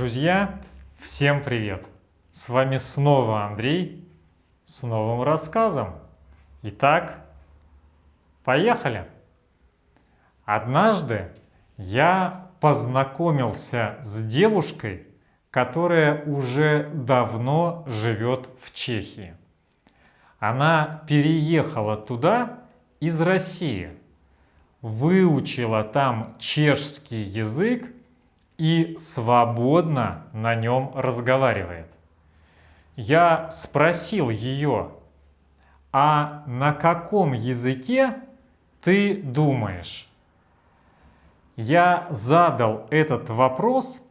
Друзья, всем привет! С вами снова Андрей с новым рассказом. Итак, поехали! Однажды я познакомился с девушкой, которая уже давно живет в Чехии. Она переехала туда из России, выучила там чешский язык и свободно на нем разговаривает. Я спросил ее, а на каком языке ты думаешь? Я задал этот вопрос,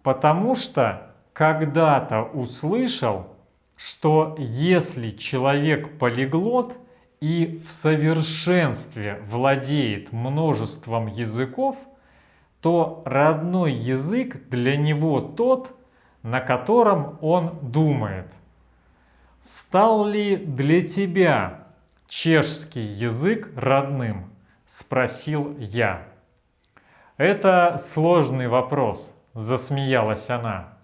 потому что когда-то услышал, что если человек полиглот и в совершенстве владеет множеством языков, то родной язык для него тот, на котором он думает. Стал ли для тебя чешский язык родным? Спросил я. Это сложный вопрос, засмеялась она.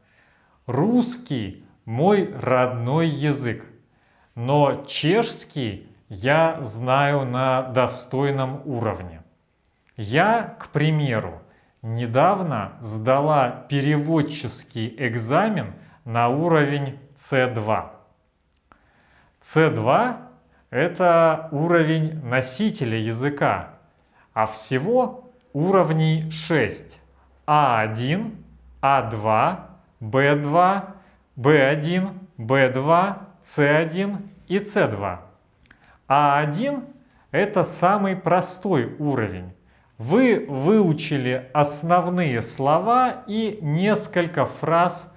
Русский мой родной язык, но чешский я знаю на достойном уровне. Я, к примеру, недавно сдала переводческий экзамен на уровень C2. C2 – это уровень носителя языка, а всего уровней 6. А1, А2, Б2, Б1, Б2, С1 и С2. А1 – это самый простой уровень. Вы выучили основные слова и несколько фраз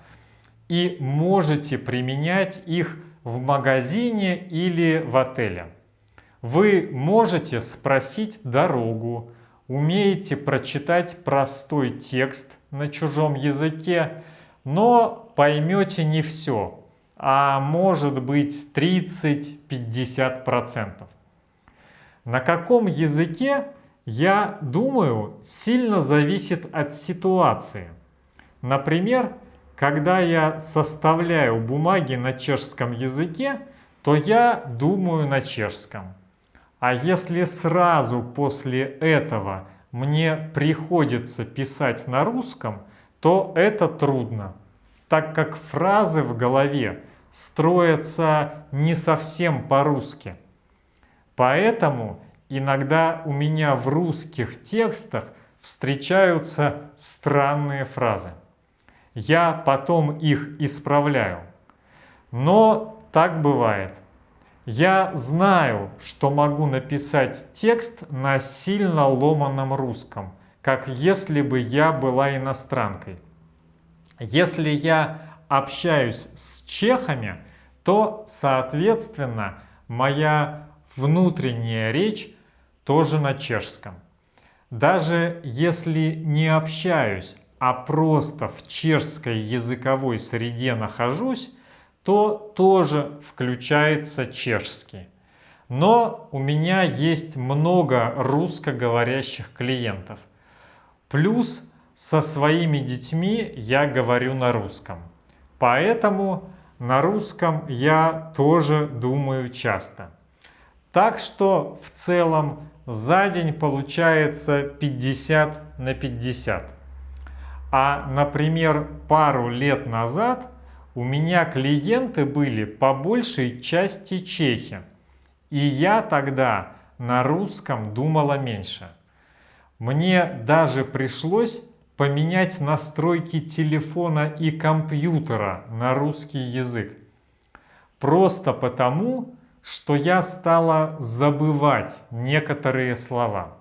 и можете применять их в магазине или в отеле. Вы можете спросить дорогу, умеете прочитать простой текст на чужом языке, но поймете не все, а может быть 30-50%. На каком языке? Я думаю, сильно зависит от ситуации. Например, когда я составляю бумаги на чешском языке, то я думаю на чешском. А если сразу после этого мне приходится писать на русском, то это трудно, так как фразы в голове строятся не совсем по-русски. Поэтому иногда у меня в русских текстах встречаются странные фразы. Я потом их исправляю. Но так бывает. Я знаю, что могу написать текст на сильно ломаном русском, как если бы я была иностранкой. Если я общаюсь с чехами, то, соответственно, моя внутренняя речь тоже на чешском. Даже если не общаюсь, а просто в чешской языковой среде нахожусь, то тоже включается чешский. Но у меня есть много русскоговорящих клиентов. Плюс со своими детьми я говорю на русском. Поэтому на русском я тоже думаю часто. Так что в целом за день получается 50 на 50. А, например, пару лет назад у меня клиенты были по большей части чехи. И я тогда на русском думала меньше. Мне даже пришлось поменять настройки телефона и компьютера на русский язык. Просто потому, что я стала забывать некоторые слова.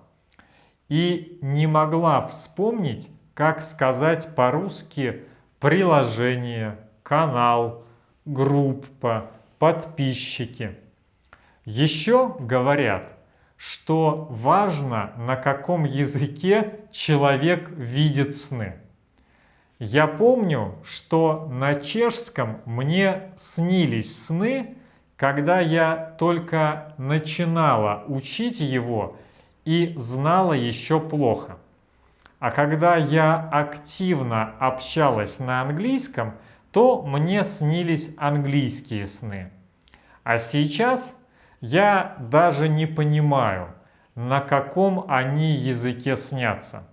И не могла вспомнить, как сказать по-русски приложение, канал, группа, подписчики. Еще говорят, что важно, на каком языке человек видит сны. Я помню, что на чешском мне снились сны, когда я только начинала учить его и знала еще плохо. А когда я активно общалась на английском, то мне снились английские сны. А сейчас я даже не понимаю, на каком они языке снятся.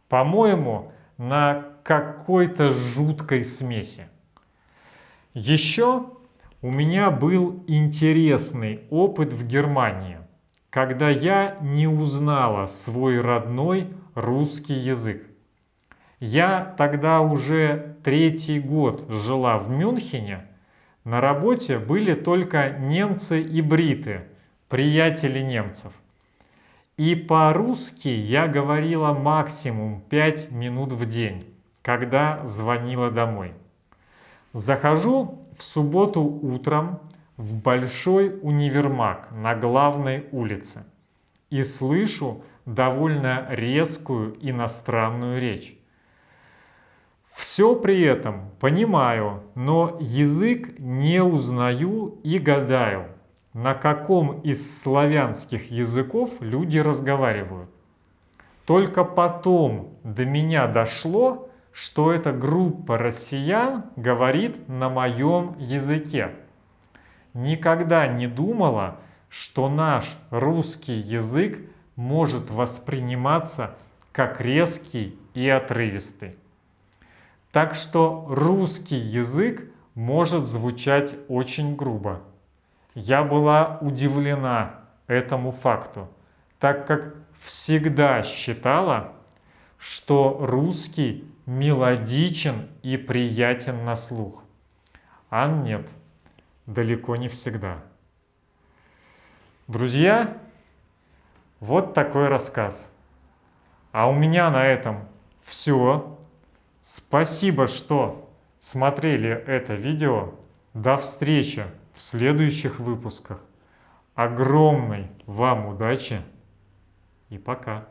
По-моему, на какой-то жуткой смеси. Еще у меня был интересный опыт в Германии, когда я не узнала свой родной русский язык. Я тогда уже 3-й год жила в Мюнхене. На работе были только немцы и бриты, приятели немцев. И по-русски я говорила максимум 5 минут в день, когда звонила домой. Захожу в субботу утром в большой универмаг на главной улице и слышу довольно резкую иностранную речь. Все при этом понимаю, но язык не узнаю и гадаю, на каком из славянских языков люди разговаривают. Только потом до меня дошло, что эта группа россиян говорит на моем языке. Никогда не думала, что наш русский язык может восприниматься как резкий и отрывистый. Так что русский язык может звучать очень грубо. Я была удивлена этому факту, так как всегда считала, что русский мелодичен и приятен на слух. А нет, далеко не всегда. Друзья, вот такой рассказ. А у меня на этом все. Спасибо, что смотрели это видео. До встречи в следующих выпусках. Огромной вам удачи и пока.